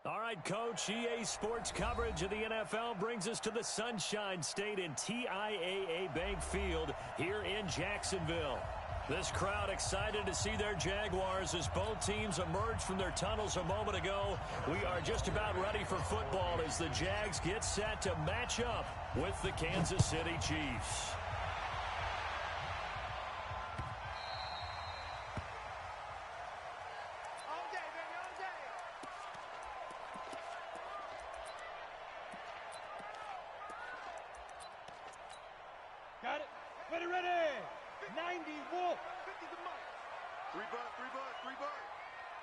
All right, Coach, EA Sports coverage of the NFL brings us to the Sunshine State in TIAA Bank Field here in Jacksonville. This crowd excited to see their Jaguars as both teams emerged from their tunnels a moment ago. We are just about ready for football as the Jags get set to match up with the Kansas City Chiefs. Got it. Ready, ready. 90, Wolf. 50 to Mike. 3 butt.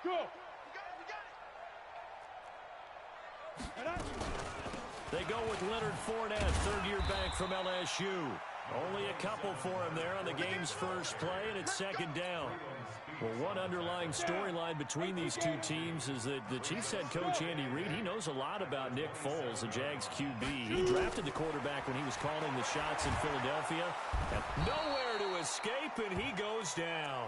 Go. We got it. They go with Leonard Fournette, third-year back from LSU. Only a couple for him there on the game's first play, and it's second down. Well, one underlying storyline between these two teams is that the Chiefs head coach Andy Reid, he knows a lot about Nick Foles, the Jags QB. He drafted the quarterback when he was calling the shots in Philadelphia. And nowhere to escape, and he goes down.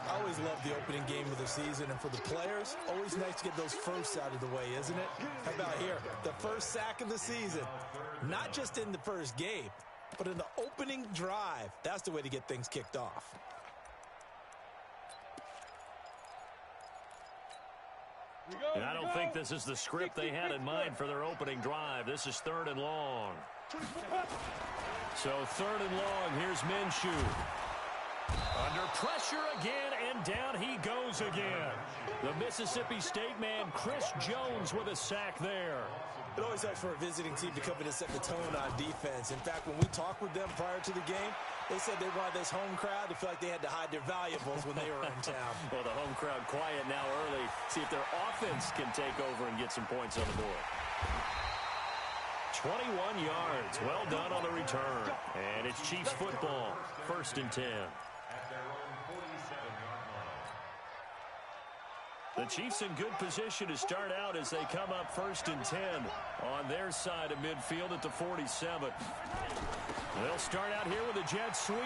I always love the opening game of the season, and for the players, always nice to get those firsts out of the way, isn't it? How about here? The first sack of the season. Not just in the first game, but in the opening drive. That's the way to get things kicked off. And I don't think this is the script they had in mind for their opening drive. This is 3rd and long. So 3rd and long, here's Minshew. Under pressure again, and down he goes again. The Mississippi State man, Chris Jones, with a sack there. It always helps for a visiting team to come in and set the tone on defense. In fact, when we talked with them prior to the game, they said they wanted this home crowd to feel like they had to hide their valuables when they were in town. Well, the home crowd quiet now early. See if their offense can take over and get some points on the board. 21 yards. Well done on the return. And it's Chiefs football. 1st and 10. The Chiefs in good position to start out as they come up 1st and 10 on their side of midfield at the 47. They'll start out here with a jet sweep.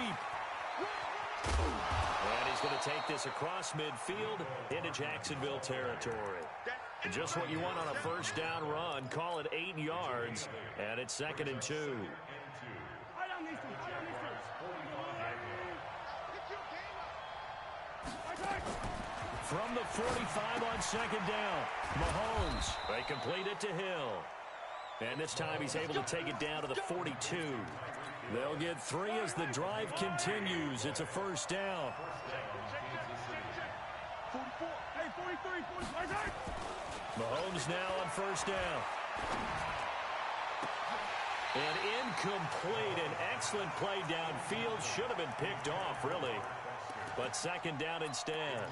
And he's going to take this across midfield into Jacksonville territory. Just what you want on a first down run. Call it 8 yards, and it's 2nd and 2. From the 45 on 2nd down, Mahomes, they complete it to Hill. And this time he's able to take it down to the 42. They'll get 3 as the drive continues. It's a first down. Mahomes now on first down. And incomplete. An excellent play downfield. Should have been picked off, really. But 2nd down instead.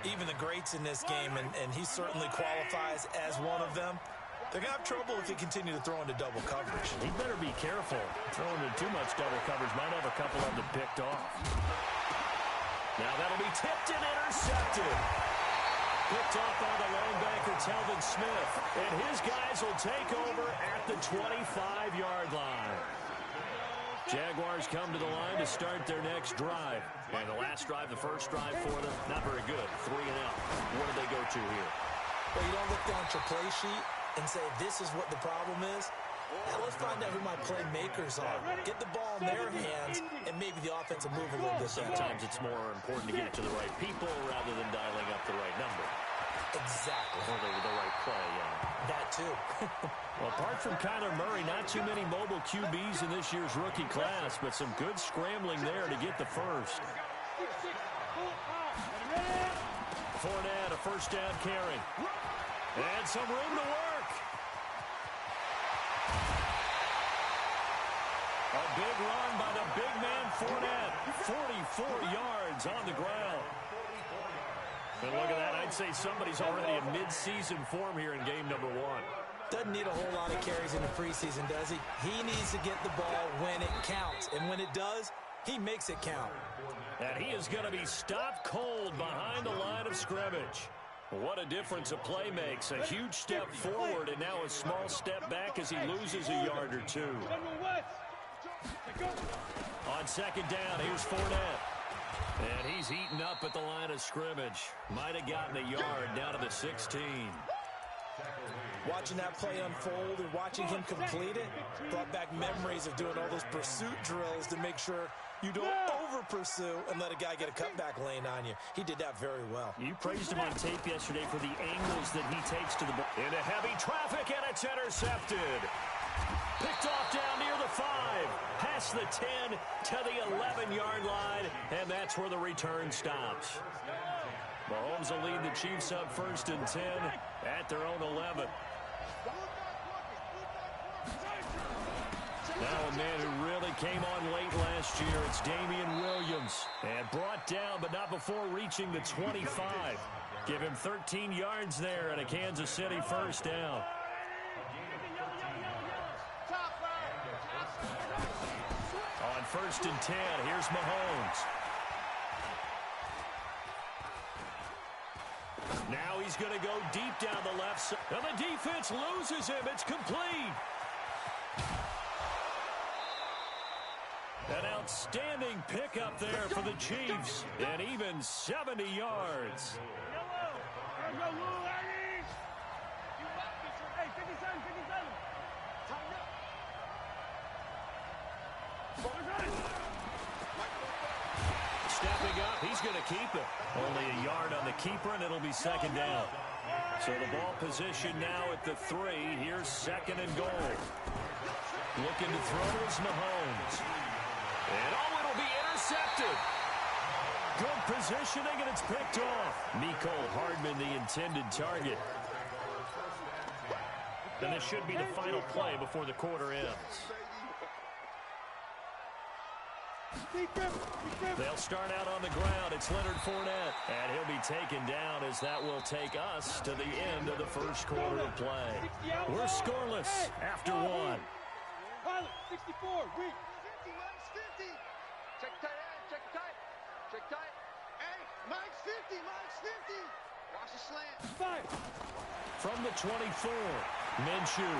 Even the greats in this game, and he certainly qualifies as one of them, they're going to have trouble if they continue to throw into double coverage. He better be careful. Throwing into too much double coverage might have a couple of them picked off. Now that'll be tipped and intercepted. Picked off by the linebacker, Telvin Smith. And his guys will take over at the 25-yard line. Jaguars come to the line to start their next drive. And the last drive, the first drive for them, not very good. 3 and out. What do they go to here? Well, you don't look down at your play sheet and say, this is what the problem is. Now let's find out who my playmakers are. Get the ball in their hands, and maybe the offense will move a little bit. Sometimes it's more important to get it to the right people rather than dialing up the right number. Exactly. Or the right play, yeah. That too. Well, apart from Kyler Murray, not too many mobile QBs in this year's rookie class, but some good scrambling there to get the first. Fournette, a first down carry. And some room to work. A big run by the big man Fournette. 44 yards on the ground. And look at that. I'd say somebody's already in mid-season form here in game number 1. Doesn't need a whole lot of carries in the preseason, does he? He needs to get the ball when it counts. And when it does, he makes it count. And he is going to be stopped cold behind the line of scrimmage. What a difference a play makes. A huge step forward and now a small step back as he loses a yard or two. On 2nd down, here's Fournette. And he's eaten up at the line of scrimmage. Might have gotten a yard down to the 16. Watching that play unfold and watching him complete it brought back memories of doing all those pursuit drills to make sure you don't over-pursue and let a guy get a cutback lane on you. He did that very well. You praised him on tape yesterday for the angles that he takes to the ball. Into heavy traffic, and it's intercepted. Picked off down near the 5. Past the 10 to the 11-yard line, and that's where the return stops. Mahomes will lead the Chiefs up 1st and 10 at their own 11. Now a man who really came on late last year, it's Damian Williams. And brought down, but not before reaching the 25. Give him 13 yards there and a Kansas City first down. On 1st and 10, here's Mahomes. Now he's going to go deep down the left side. And the defense loses him. It's complete. An outstanding pickup there for the Chiefs. And even 70 yards. Stepping up, he's going to keep it. Only a yard on the keeper, and it'll be 2nd down. So the ball position now at the 3. Here's 2nd and goal. Looking to throw is Mahomes. And it'll be intercepted. Good positioning, and it's picked off. Mecole Hardman, the intended target. And this should be the final play before the quarter ends. They'll start out on the ground. It's Leonard Fournette. And he'll be taken down as that will take us to the end of the first quarter of play. We're scoreless after 1. Pilot, 64, weak. 50, minus 50. Check tight end, check tight. Check tight. Hey, minus 50, minus 50. Watch the slant. 5. From the 24, Minshew.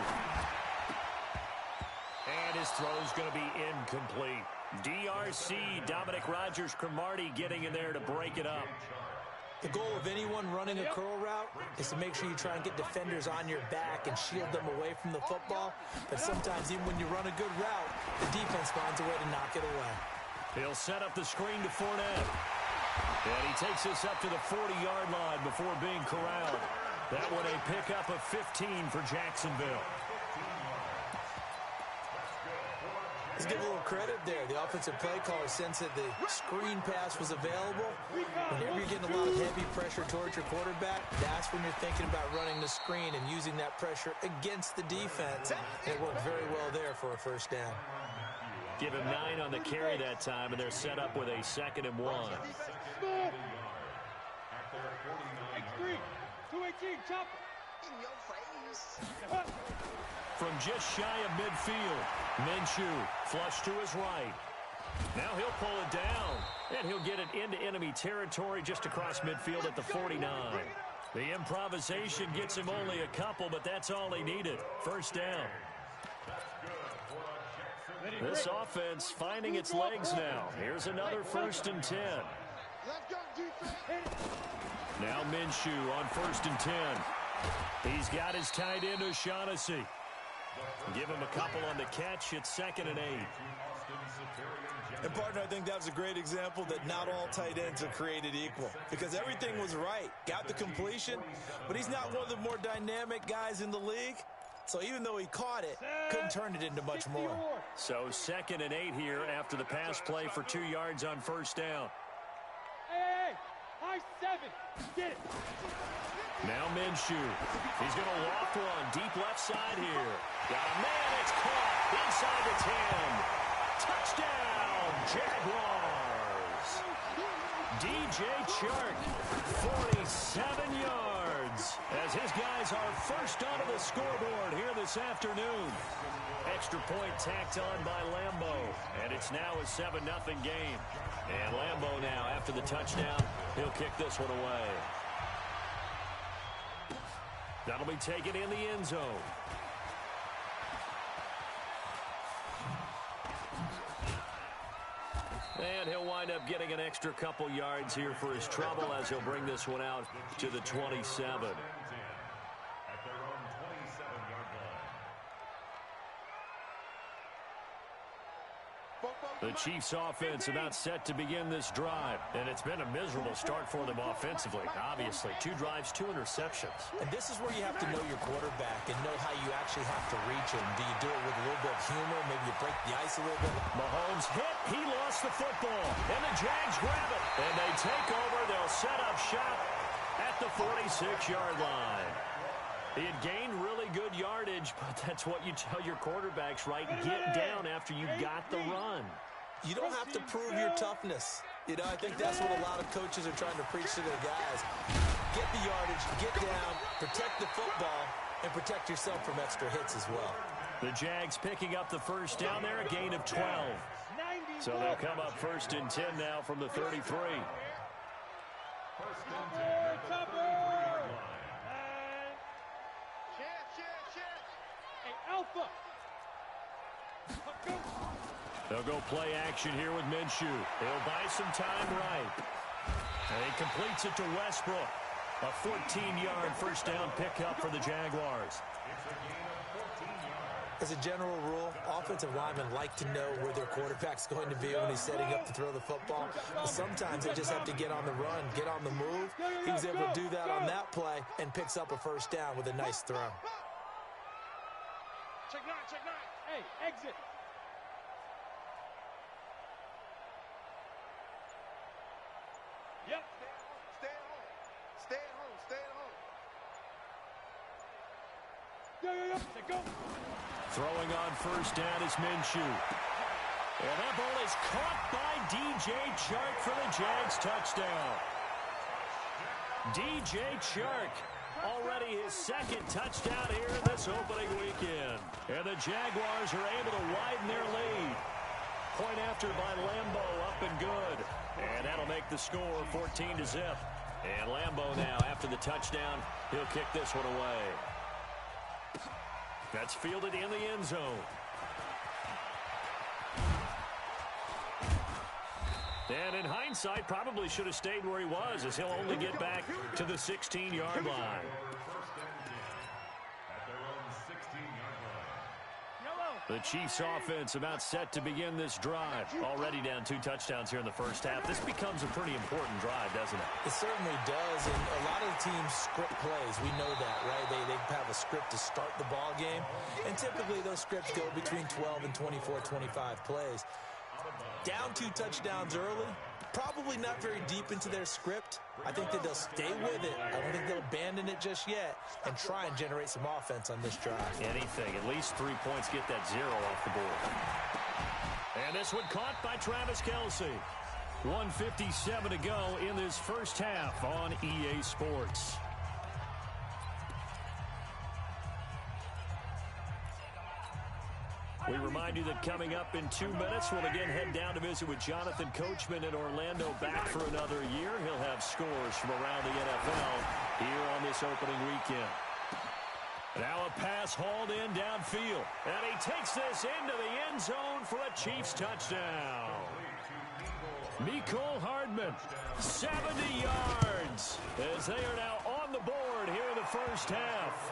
And his throw's going to be incomplete. DRC, Dominic Rodgers-Cromartie getting in there to break it up. The goal of anyone running a curl route is to make sure you try and get defenders on your back and shield them away from the football. But sometimes even when you run a good route, the defense finds a way to knock it away. He'll set up the screen to Fournette. And he takes us up to the 40-yard line before being corralled. That one a pickup of 15 for Jacksonville. Let's give a little credit there. The offensive play caller sensed that the screen pass was available. Whenever you're getting a lot of heavy pressure towards your quarterback, that's when you're thinking about running the screen and using that pressure against the defense. And it worked very well there for a first down. Give him 9 on the carry that time, and they're set up with a 2nd and 1. X3, 218, chopper. In your face. From just shy of midfield, Minshew flush to his right. Now he'll pull it down, and he'll get it into enemy territory just across midfield at the 49. The improvisation gets him only a couple, but that's all he needed. First down. This offense finding its legs now. Here's another 1st and 10. Now Minshew on 1st and 10. He's got his tight end O'Shaughnessy. Give him a couple on the catch. It's 2nd and 8. And, partner, I think that was a great example that not all tight ends are created equal because everything was right. Got the completion, but he's not one of the more dynamic guys in the league. So even though he caught it, couldn't turn it into much more. So 2nd and 8 here after the pass play for 2 yards on first down. Hey, high 7. Get it. Now Minshew. He's going to loft one deep left side here. Got a man. It's caught inside the 10. Touchdown, Jaguars. DJ Chark, 47 yards. As his guys are first onto the scoreboard here this afternoon. Extra point tacked on by Lambeau. And it's now a 7-0 game. And Lambeau now, after the touchdown, he'll kick this one away. That'll be taken in the end zone. And he'll wind up getting an extra couple yards here for his trouble as he'll bring this one out to the 27. Chiefs offense about set to begin this drive. And it's been a miserable start for them offensively, obviously. 2 drives, 2 interceptions. And this is where you have to know your quarterback and know how you actually have to reach him. Do you do it with a little bit of humor? Maybe you break the ice a little bit? Mahomes hit. He lost the football. And the Jags grab it. And they take over. They'll set up shop at the 46-yard line. He had gained really good yardage, but that's what you tell your quarterbacks, right? Get down after you got the run. You don't have to prove your toughness. You know, I think that's what a lot of coaches are trying to preach to their guys. Get the yardage, get down, protect the football, and protect yourself from extra hits as well. The Jags picking up the first down there, a gain of 12. So they'll come up 1st and 10 now from the 33. Alpha. They'll go play action here with Minshew. He'll buy some time right. And he completes it to Westbrook. A 14-yard first down pickup for the Jaguars. As a general rule, offensive linemen like to know where their quarterback's going to be when he's setting up to throw the football. But sometimes they just have to get on the run, get on the move. He was able to do that on that play and picks up a first down with a nice throw. Check 9, check 9. Hey, exit. Yep. Stay at home. Stay at home. Stay at home. Go. Throwing on first down is Minshew. And that ball is caught by DJ Chark for the Jags touchdown. DJ Chark, already his 2nd touchdown here in this opening weekend. And the Jaguars are able to widen their lead. Point after by Lambo, up and good. And that'll make the score 14-0. And Lambo now, after the touchdown, he'll kick this one away. That's fielded in the end zone. And in hindsight, probably should have stayed where he was, as he'll only get back to the 16-yard line. The Chiefs offense about set to begin this drive. Already down 2 touchdowns here in the first half. This becomes a pretty important drive, doesn't it? It certainly does, and a lot of the teams script plays. We know that, right? They have a script to start the ball game, and typically those scripts go between 12 and 24, 25 plays. Down 2 touchdowns early, probably not very deep into their script. I think that they'll stay with it. I don't think they'll abandon it just yet and try and generate some offense on this drive. Anything. At least 3 points, get that 0 off the board. And this one caught by Travis Kelce. 1:57 to go in this first half on EA Sports. We remind you that coming up in 2 minutes, we'll again head down to visit with Jonathan Coachman in Orlando, back for another year. He'll have scores from around the NFL here on this opening weekend. Now a pass hauled in downfield, and he takes this into the end zone for a Chiefs touchdown. Mecole Hardman, 70 yards, as they are now on the board here in the first half.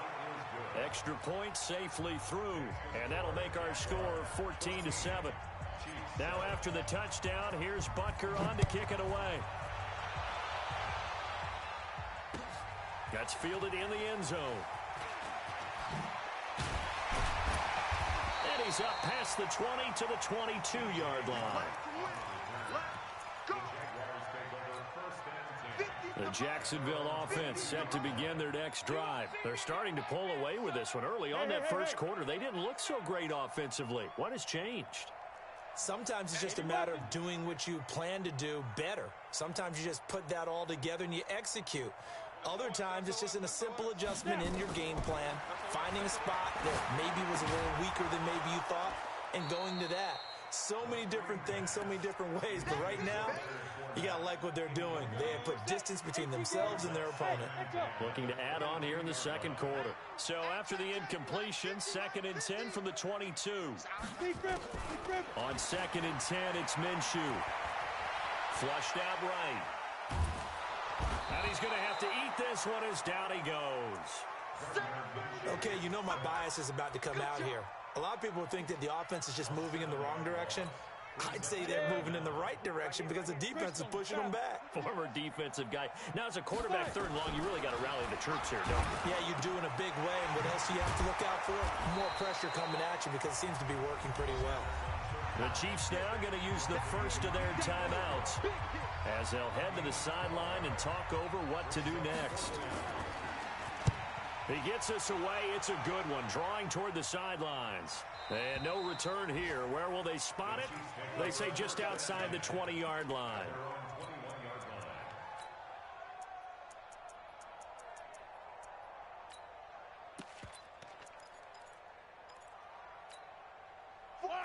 Extra point safely through, and that'll make our score 14-7. Now after the touchdown, here's Butker on to kick it away. That's fielded in the end zone. And he's up past the 20 to the 22-yard line. The Jacksonville offense set to begin their next drive. They're starting to pull away with this one. Early on that first quarter, they didn't look so great offensively. What has changed? Sometimes it's just a matter of doing what you plan to do better. Sometimes you just put that all together and you execute. Other times it's just in a simple adjustment in your game plan, finding a spot that maybe was a little weaker than maybe you thought, and going to that. So many different things, so many different ways, but right now, you got to like what they're doing. They have put distance between themselves and their opponent. Looking to add on here in the second quarter. So after the incompletion, 2nd and 10 from the 22. On 2nd and 10, it's Minshew. Flushed out right. And he's going to have to eat this one as down he goes. Okay, you know my bias is about to come out here. A lot of people think that the offense is just moving in the wrong direction. I'd say they're moving in the right direction because the defense is pushing them back. Former defensive guy. Now, as a quarterback, 3rd and long, you really got to rally the troops here, don't you? Yeah, you do in a big way. And what else do you have to look out for? More pressure coming at you because it seems to be working pretty well. The Chiefs now going to use the first of their timeouts as they'll head to the sideline and talk over what to do next. He gets us away. It's a good one, drawing toward the sidelines. And no return here. Where will they spot it? They say just outside the 20-yard line.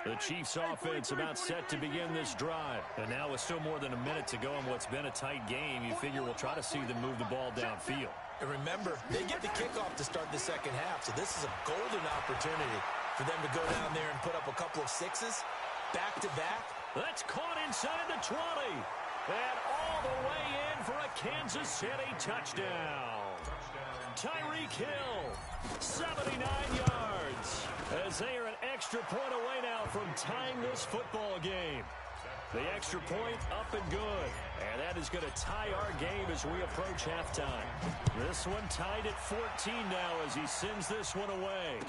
The Chiefs offense about set to begin this drive. And now with still more than a minute to go in what's been a tight game, you figure we'll try to see them move the ball downfield. And remember, they get the kickoff to start the second half, so this is a golden opportunity for them to go down there and put up a couple of sixes back-to-back. That's caught inside the 20. And all the way in for a Kansas City touchdown. Tyreek Hill, 79 yards. As they are an extra point away now from tying this football game. The extra point up and good. And that is going to tie our game as we approach halftime. This one tied at 14 now as he sends this one away.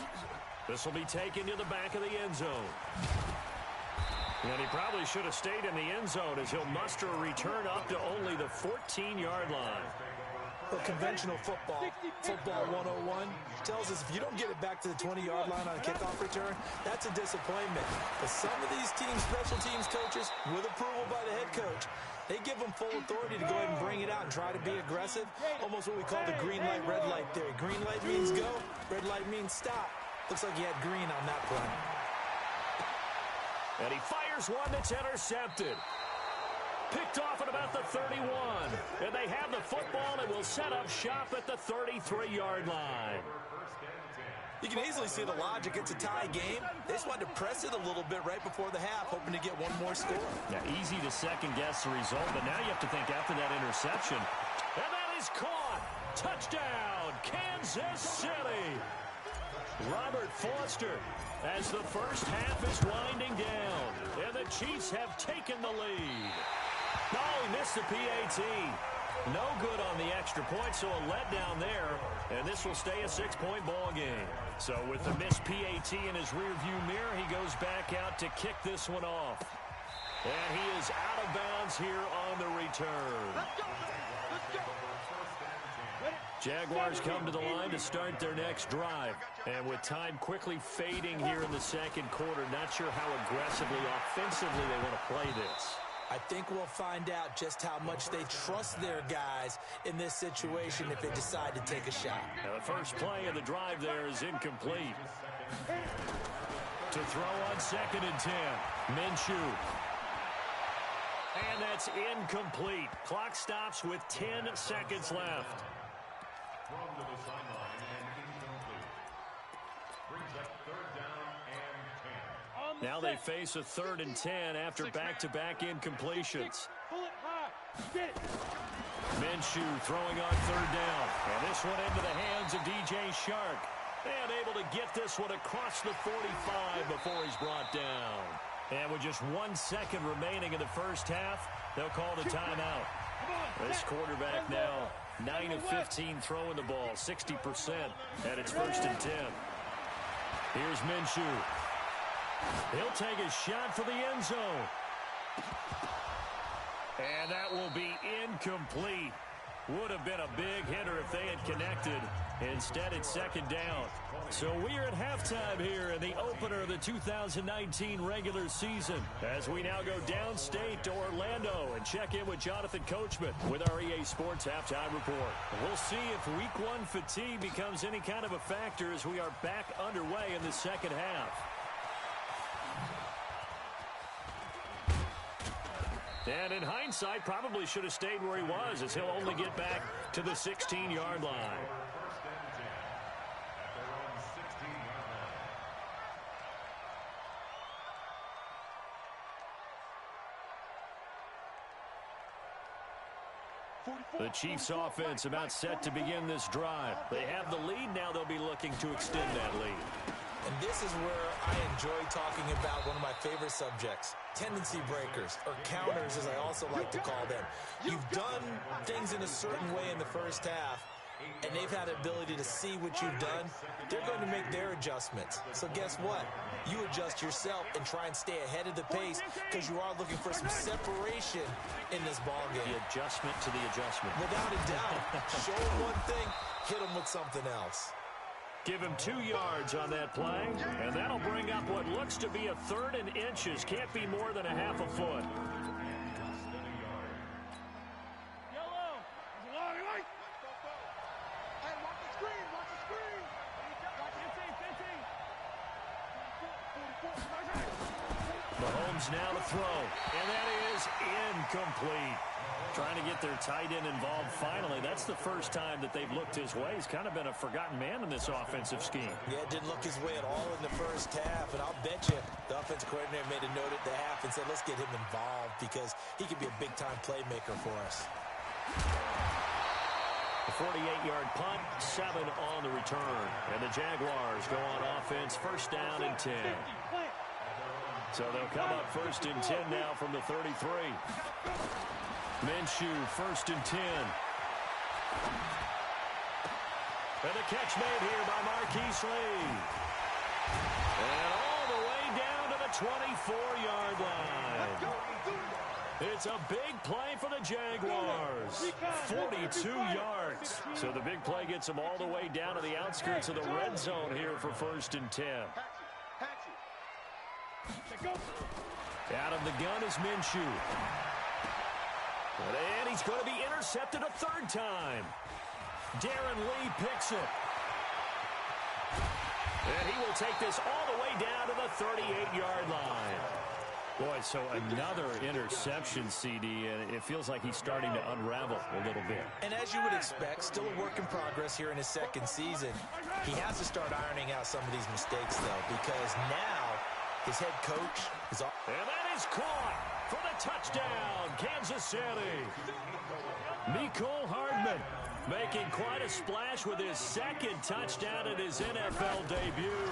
This will be taken to the back of the end zone. And he probably should have stayed in the end zone as he'll muster a return up to only the 14-yard line. Well, conventional football 101, tells us if you don't get it back to the 20-yard line on a kickoff return, that's a disappointment. But some of these teams, special teams coaches, with approval by the head coach, they give them full authority to go ahead and bring it out and try to be aggressive. Almost what we call the green light, red light theory. Green light means go, red light means stop. Looks like he had green on that play. And he fires one that's intercepted. Picked off at about the 31. And they have the football and will set up shop at the 33-yard line. You can easily see the logic. It's a tie game. They just wanted to press it a little bit right before the half, hoping to get one more score. Yeah, easy to second-guess the result, but now you have to think after that interception. And that is caught. Touchdown, Kansas City. Robert Foster as the first half is winding down. And the Chiefs have taken the lead. No, he missed the PAT. No good on the extra point, so a letdown there. And this will stay a 6-point ball game. So with the missed PAT in his rearview mirror, he goes back out to kick this one off. And he is out of bounds here on the return. Let's go, let's go. Jaguars come to the line to start their next drive. And with time quickly fading here in the second quarter, not sure how aggressively, offensively they want to play this. I think we'll find out just how much they trust their guys in this situation if they decide to take a shot. Now the first play of the drive there is incomplete. To throw on 2nd and 10, Minshew. And that's incomplete. Clock stops with 10 seconds left. From to the sideline and incomplete. Brings up 3rd down and 10. Now they face a 3rd and 10 after back-to-back incompletions. Pull it high. Get it. Minshew throwing on 3rd down. And this one into the hands of DJ Shark. And able to get this one across the 45 before he's brought down. And with just 1 second remaining in the first half, they'll call the timeout. This quarterback now 9 of 15 throwing the ball, 60%, and it's 1st and 10. Here's Minshew. He'll take a shot for the end zone. And that will be incomplete. Would have been a big hitter if they had connected. Instead, it's 2nd down. So we are at halftime here in the opener of the 2019 regular season as we now go downstate to Orlando and check in with Jonathan Coachman with our EA Sports Halftime Report. We'll see if Week 1 fatigue becomes any kind of a factor as we are back underway in the second half. And in hindsight, probably should have stayed where he was as he'll only get back to the 16-yard line. The Chiefs offense about set to begin this drive. They have the lead. Now they'll be looking to extend that lead. And this is where I enjoy talking about one of my favorite subjects, tendency breakers, or counters as I also like to call them. You've done things in a certain way in the first half, and they've had the ability to see what you've done. They're going to make their adjustments. So guess what? You adjust yourself and try and stay ahead of the pace because you are looking for some separation in this ball game. The adjustment to the adjustment. Without a doubt. Show them one thing, hit them with something else. Give him 2 yards on that play, and that'll bring up what looks to be a 3rd and inches. Can't be more than a half a foot. Yellow. Long right. Hey, watch the screen, watch the screen. Watch 15. Mahomes now to throw, and that is incomplete. Trying to get their tight end involved finally. That's the first time that they've looked his way. He's kind of been a forgotten man in this offensive scheme. Yeah, didn't look his way at all in the first half, and I'll bet you the offensive coordinator made a note at the half and said, let's get him involved because he could be a big-time playmaker for us. A 48-yard punt, 7 on the return. And the Jaguars go on offense, 1st down and 10. So they'll come up 1st and 10 now from the 33. Minshew, 1st and 10. And the catch made here by Marquise Lee. And all the way down to the 24-yard line. It's a big play for the Jaguars. 42 yards. So the big play gets them all the way down to the outskirts of the red zone here for 1st and 10. Out of the gun is Minshew. And he's going to be intercepted a 3rd time. Darren Lee picks it. And he will take this all the way down to the 38-yard line. Boy, so another interception, CD, and it feels like he's starting to unravel a little bit. And as you would expect, still a work in progress here in his 2nd season. He has to start ironing out some of these mistakes, though, because now his head coach is off. And that is caught for the touchdown, Kansas City. Mecole Hardman making quite a splash with his 2nd touchdown in his NFL debut.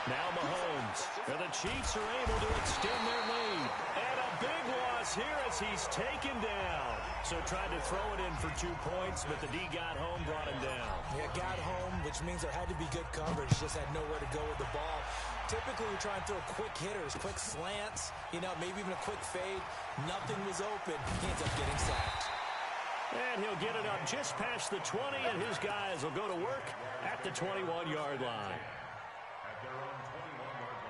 Now Mahomes, and the Chiefs are able to extend their lead. And a big loss here as he's taken down. So tried to throw it in for 2 points, but the D got home, brought him down. Yeah, got home, which means there had to be good coverage. Just had nowhere to go with the ball. Typically, we try and throw quick hitters, quick slants, maybe even a quick fade. Nothing was open. He ends up getting sacked. And he'll get it up just past the 20, and his guys will go to work at the 21-yard line. At their own 21-yard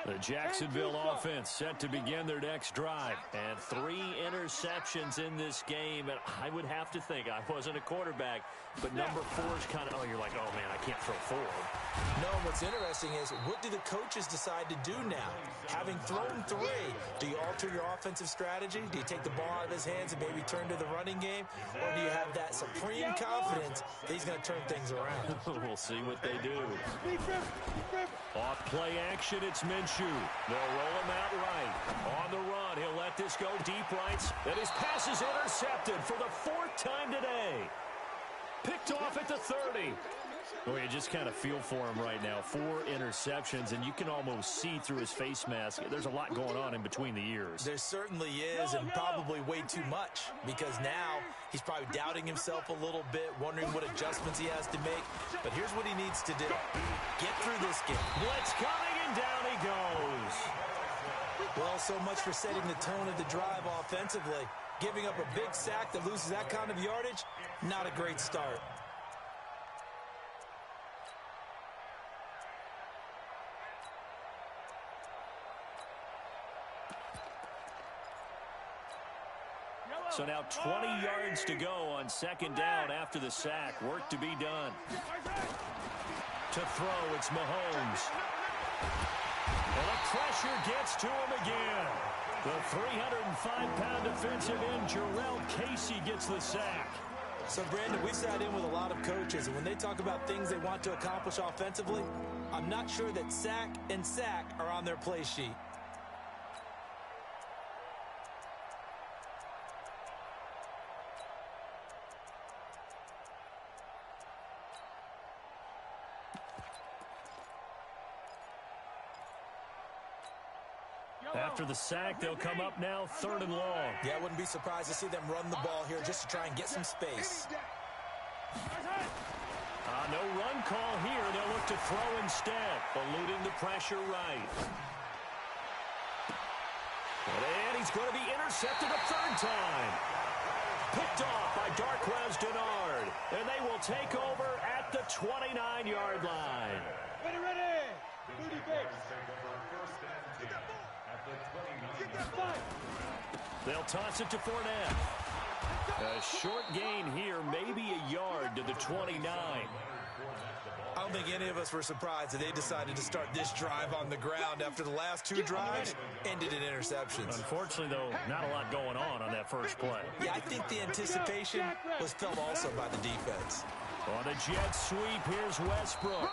line. The Jacksonville offense set to begin their next drive. And 3 interceptions in this game. And I would have to think, I wasn't a quarterback, but number 4 is kind of, you're like, oh, man, I can't throw forward. No, what's interesting is, what do the coaches decide to do now? Having thrown 3, do you alter your offensive strategy? Do you take the ball out of his hands and maybe turn to the running game? Or do you have that supreme confidence that he's going to turn things around? We'll see what they do. Off play action, it's Minshew. They'll roll him out right. On the run, he'll let this go deep right. And his pass is intercepted for the 4th time today. Picked off at the 30. Boy, you just kind of feel for him right now. 4 interceptions, and you can almost see through his face mask. There's a lot going on in between the ears. There certainly is, and probably way too much, because now he's probably doubting himself a little bit, wondering what adjustments he has to make. But here's what he needs to do. Get through this game. Blitz coming, and down he goes. Well, so much for setting the tone of the drive offensively. Giving up a big sack that loses that kind of yardage, not a great start. So now 20 yards to go on 2nd down after the sack. Work to be done. To throw, it's Mahomes. And the pressure gets to him again. The 305-pound defensive end, Jarrell Casey, gets the sack. So, Brandon, we sat in with a lot of coaches, and when they talk about things they want to accomplish offensively, I'm not sure that sack and sack are on their play sheet. After the sack, they'll come up now 3rd and long. Yeah, I wouldn't be surprised to see them run the ball here just to try and get some space. No run call here. They'll look to throw instead, eluding the pressure right. And he's going to be intercepted a 3rd time. Picked off by Darquez Denard. And they will take over at the 29-yard line. Ready. Booty base. They'll toss it to Fournette. A short gain here, maybe a yard to the 29. I don't think any of us were surprised that they decided to start this drive on the ground after the last 2 drives ended in interceptions. Unfortunately, though, not a lot going on that first play. Yeah, I think the anticipation was felt also by the defense. On a jet sweep, here's Westbrook.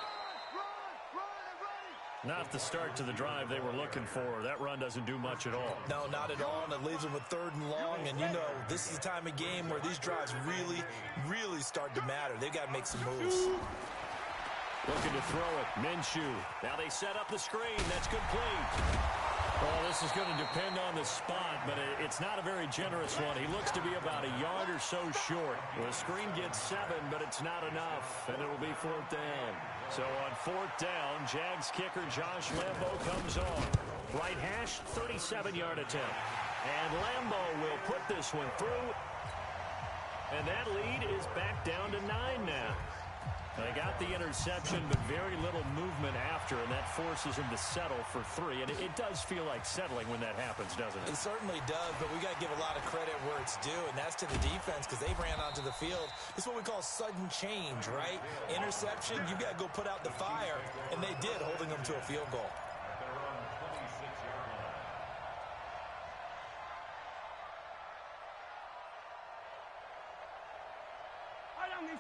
Not the start to the drive they were looking for. That run doesn't do much at all. No, not at all, and it leaves them with 3rd and long. And you know, this is the time of game where these drives really start to matter. They've got to make some moves. Looking to throw it. Minshew. Now they set up the screen. That's complete. Well, this is going to depend on the spot, but it's not a very generous one. He looks to be about a yard or so short. Well, the screen gets 7, but it's not enough, and it'll be 4th down. So on 4th down, Jags kicker Josh Lambo comes on. Right hash, 37-yard attempt. And Lambo will put this one through. And that lead is back down to 9 now. They got the interception, but very little movement after, and that forces him to settle for 3. And it does feel like settling when that happens, doesn't it? It certainly does, but we got to give a lot of credit where it's due, and that's to the defense because they ran onto the field. It's what we call sudden change, right? Interception, you got to go put out the fire, and they did, holding them to a field goal.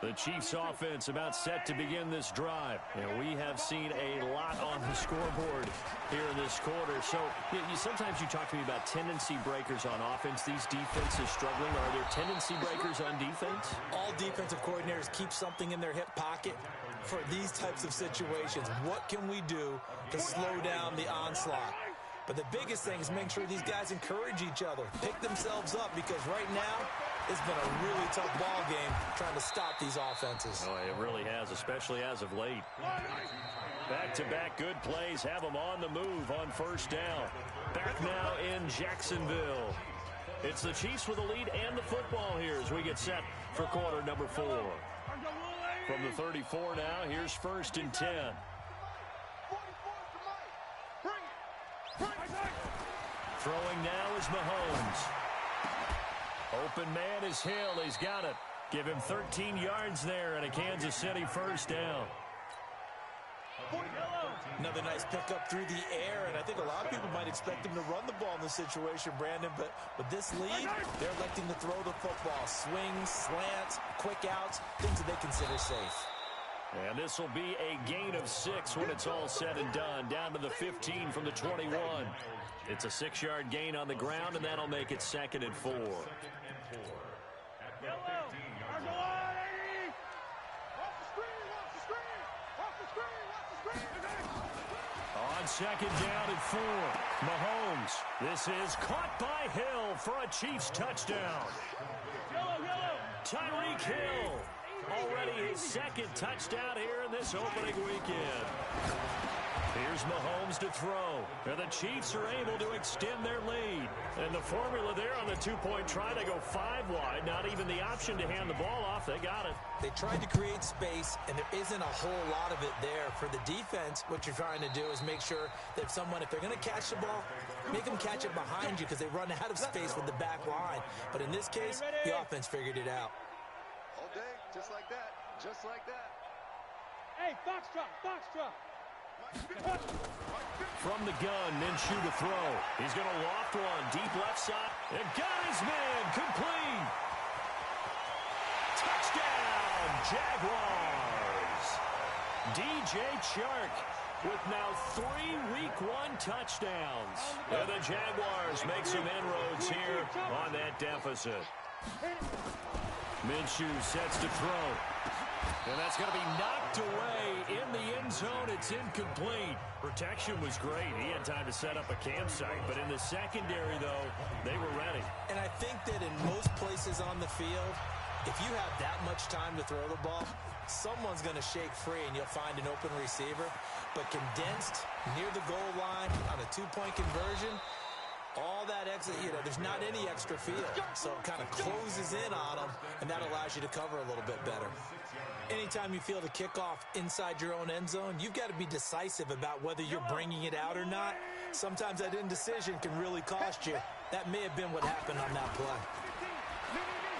The Chiefs offense about set to begin this drive. And we have seen a lot on the scoreboard here in this quarter. So sometimes you talk to me about tendency breakers on offense. These defenses struggling. Are there tendency breakers on defense? All defensive coordinators keep something in their hip pocket for these types of situations. What can we do to slow down the onslaught? But the biggest thing is make sure these guys encourage each other, pick themselves up, because right now it's been a really tough ball game trying to stop these offenses. Oh, it really has, especially as of late. Back-to-back good plays have them on the move on 1st down. Back now in Jacksonville. It's the Chiefs with the lead and the football here as we get set for quarter number 4. From the 34 now, here's 1st and 10. Throwing now is Mahomes. Open man is Hill. He's got it. Give him 13 yards there and a Kansas City 1st down. Another nice pickup through the air, and I think a lot of people might expect him to run the ball in this situation, Brandon, but with this lead, they're electing to throw the football. Swings, slants, quick outs, things that they consider safe. And this will be a gain of 6 when it's all said and done, down to the 15 from the 21. It's a 6-yard gain on the ground, and that'll make it 2nd and 4. On 2nd down and 4, Mahomes. This is caught by Hill for a Chiefs touchdown. Tyreek Hill, already his 2nd touchdown here in this opening weekend. Here's Mahomes to throw. And the Chiefs are able to extend their lead. And the formula there on the 2-point try, they go 5 wide. Not even the option to hand the ball off. They got it. They tried to create space, and there isn't a whole lot of it there. For the defense, what you're trying to do is make sure that if they're going to catch the ball, make them catch it behind you because they run out of space with the back line. But in this case, the offense figured it out. All day, just like that. Just like that. Hey, foxtrot, foxtrot. From the gun, Minshew to throw. He's going to loft one, deep left side. And got his man, complete. Touchdown, Jaguars. DJ Chark with now 3 Week 1 touchdowns. And the Jaguars make some inroads here on that deficit. Minshew sets to throw. And that's going to be knocked away in the end zone. It's incomplete. Protection was great. He had time to set up a campsite. But in the secondary, though, they were ready. And I think that in most places on the field, if you have that much time to throw the ball, someone's going to shake free and you'll find an open receiver. But condensed near the goal line on a two-point conversion, all that exit, there's not any extra field. So it kind of closes in on them, and that allows you to cover a little bit better. Anytime you field a kickoff inside your own end zone, you've got to be decisive about whether you're bringing it out or not. Sometimes that indecision can really cost you. That may have been what happened on that play.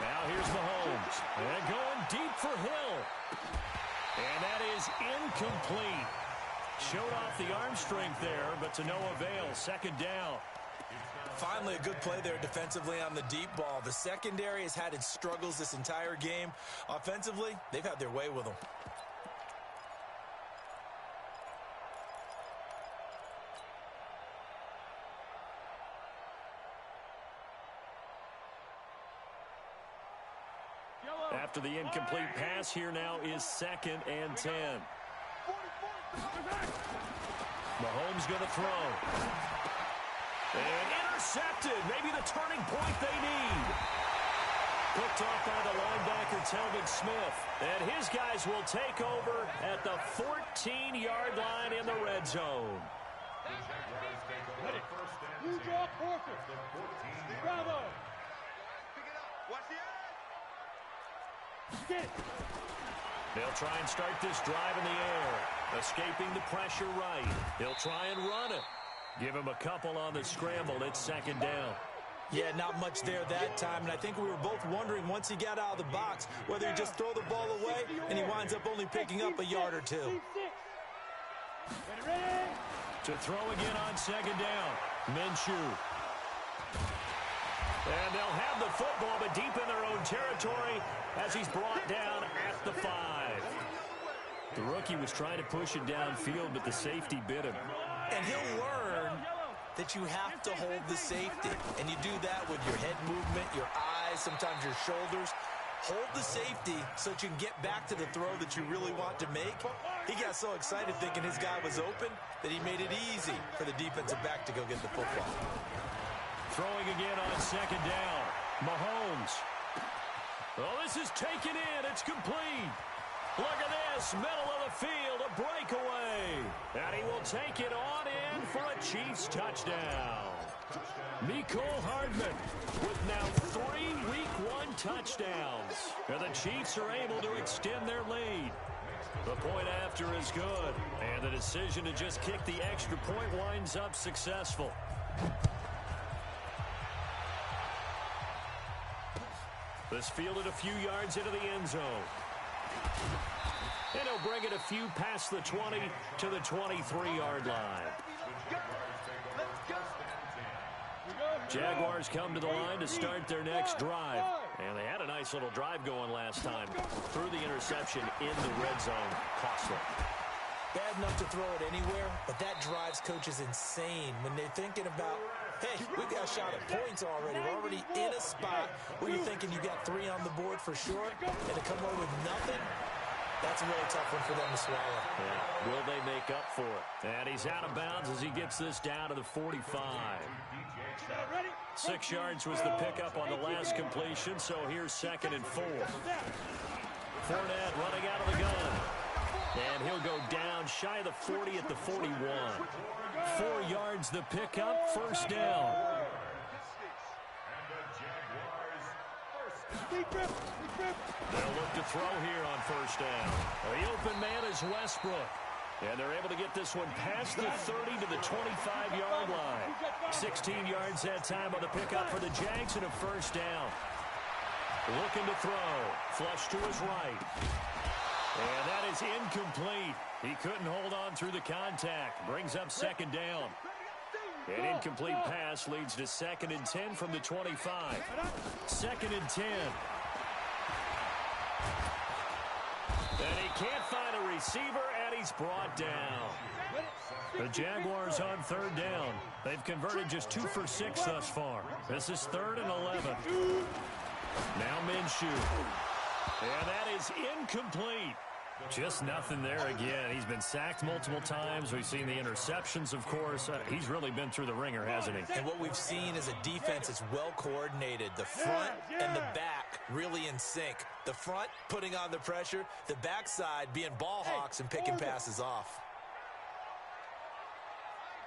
Now here's Mahomes. And going deep for Hill. And that is incomplete. Showed off the arm strength there, but to no avail. Second down. Finally, a good play there defensively on the deep ball. The secondary has had its struggles this entire game. Offensively, they've had their way with them. After the incomplete pass, here now is 2nd and 10. Mahomes going to throw. And intercepted. Maybe the turning point they need. Picked off by the linebacker, Telvin Smith. And his guys will take over at the 14-yard line in the red zone. Blue draw quarter. Bravo. Pick it up. Watch the edge. Get it. They'll try and start this drive in the air. Escaping the pressure right. He'll try and run it. Give him a couple on the scramble. It's 2nd down. Yeah, not much there that time, and I think we were both wondering once he got out of the box whether he'd just throw the ball away and he winds up only picking up a yard or two. Ready? To throw again on 2nd down. Minshew. And they'll have the football, but deep in their own territory as he's brought down at the 5. The rookie was trying to push it downfield, but the safety bit him. And he'll learn that you have to hold the safety. And you do that with your head movement, your eyes, sometimes your shoulders. Hold the safety so that you can get back to the throw that you really want to make. He got so excited thinking his guy was open that he made it easy for the defensive back to go get the football. Throwing again on 2nd down. Mahomes. Oh, this is taken in. It's complete. Look at this. Middle of the field. A breakaway. And he will take it on in for a Chiefs touchdown. Mecole Hardman with now 3 Week 1 touchdowns. And the Chiefs are able to extend their lead. The point after is good. And the decision to just kick the extra point winds up successful. This fielded a few yards into the end zone. And he'll bring it a few past the 20 to the 23-yard line. Jaguars come to the line to start their next drive. And they had a nice little drive going last time. Threw the interception in the red zone. Costly. Bad enough to throw it anywhere, but that drives coaches insane when they're thinking about, hey, we've got a shot at points already. We're already in a spot where you're thinking you got 3 on the board for sure, and to come away with nothing, that's a really tough one for them to swallow. Yeah. Will they make up for it? And he's out of bounds as he gets this down to the 45. 6 yards was the pickup on the last completion, so here's 2nd and 4. Fournette running out of the gun. And he'll go down shy of the 40 at the 41. 4 yards the pickup, 1st down. They'll look to throw here on 1st down. The open man is Westbrook. And they're able to get this one past the 30 to the 25-yard line. 16 yards that time on the pickup for the Jags and a 1st down. Looking to throw. Flush to his right. And that is incomplete. He couldn't hold on through the contact. Brings up 2nd down. An incomplete pass leads to 2nd and 10 from the 25. 2nd and 10. And he can't find a receiver, and he's brought down. The Jaguars on 3rd down. They've converted just 2 for 6 thus far. This is 3rd and 11. Now Minshew. And that is incomplete. Just nothing there again. He's been sacked multiple times. We've seen the interceptions, of course. He's really been through the ringer, hasn't he? And what we've seen is a defense that's well coordinated. The front and the back really in sync. The front putting on the pressure. The backside being ball hawks and picking passes off.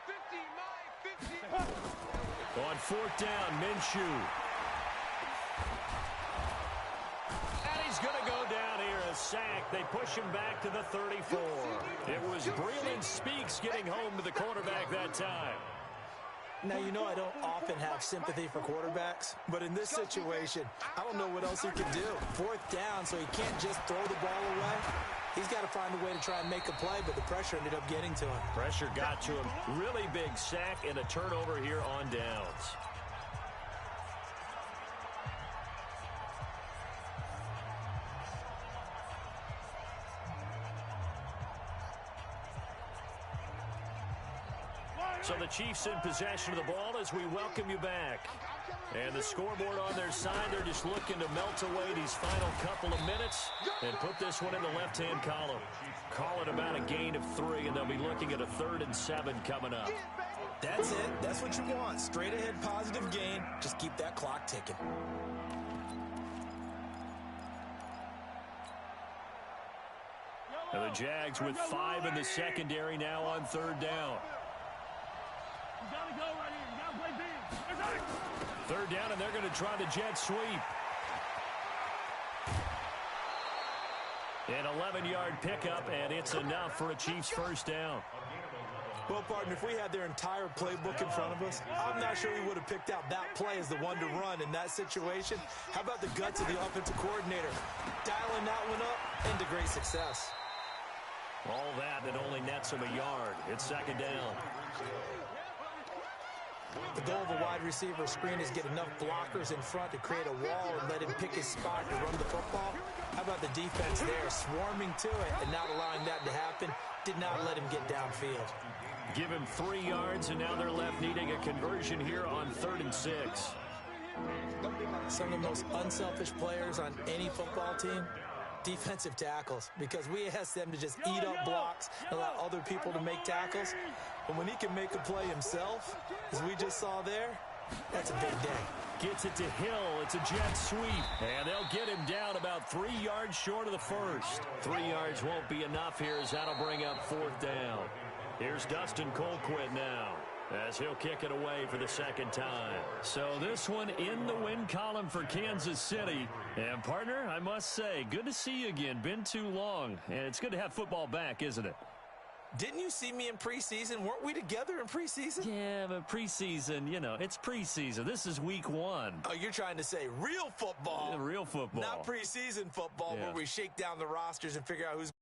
50. On fourth down, Minshew. And he's going to go down here, a sack. They push him back to the 34. It was Breeland Speaks getting home to the quarterback that time. Now, you know I don't often have sympathy for quarterbacks, but in this situation, I don't know what else he can do. Fourth down, so he can't just throw the ball away. He's got to find a way to try and make a play, but the pressure ended up getting to him. Pressure got to him. Really big sack and a turnover here on downs. So the Chiefs in possession of the ball as we welcome you back. And the scoreboard on their side, they're just looking to melt away these final couple of minutes and put this one in the left-hand column. Call it about a gain of 3, and they'll be looking at a 3rd and 7 coming up. That's it. That's what you want. Straight ahead positive gain. Just keep that clock ticking. And the Jags with 5 in the secondary now on 3rd down. Third down, and they're going to try the jet sweep. An 11-yard pickup, and it's enough for a Chiefs first down. Well, partner, if we had their entire playbook in front of us, I'm not sure we would have picked out that play as the one to run in that situation. How about the guts of the offensive coordinator? Dialing that one up into great success. All that only nets him a yard. It's 2nd down. The goal of a wide receiver screen is get enough blockers in front to create a wall and let him pick his spot to run the football. How about the defense there, swarming to it and not allowing that to happen? Did not let him get downfield. Give him 3 yards, and now they're left needing a conversion here on 3rd and 6. Some of the most unselfish players on any football team, defensive tackles, because we ask them to just eat up blocks and allow other people to make tackles. But when he can make a play himself, as we just saw there, that's a big day. Gets it to Hill. It's a jet sweep. And they'll get him down about 3 yards short of the first. 3 yards won't be enough here as that'll bring up 4th down. Here's Dustin Colquitt now as he'll kick it away for the 2nd time. So this one in the win column for Kansas City. And, partner, I must say, good to see you again. Been too long. And it's good to have football back, isn't it? Didn't you see me in preseason? Weren't we together in preseason? Yeah, but preseason, you know, it's preseason. This is week 1. Oh, you're trying to say real football. Real football. Not preseason football where we shake down the rosters and figure out who's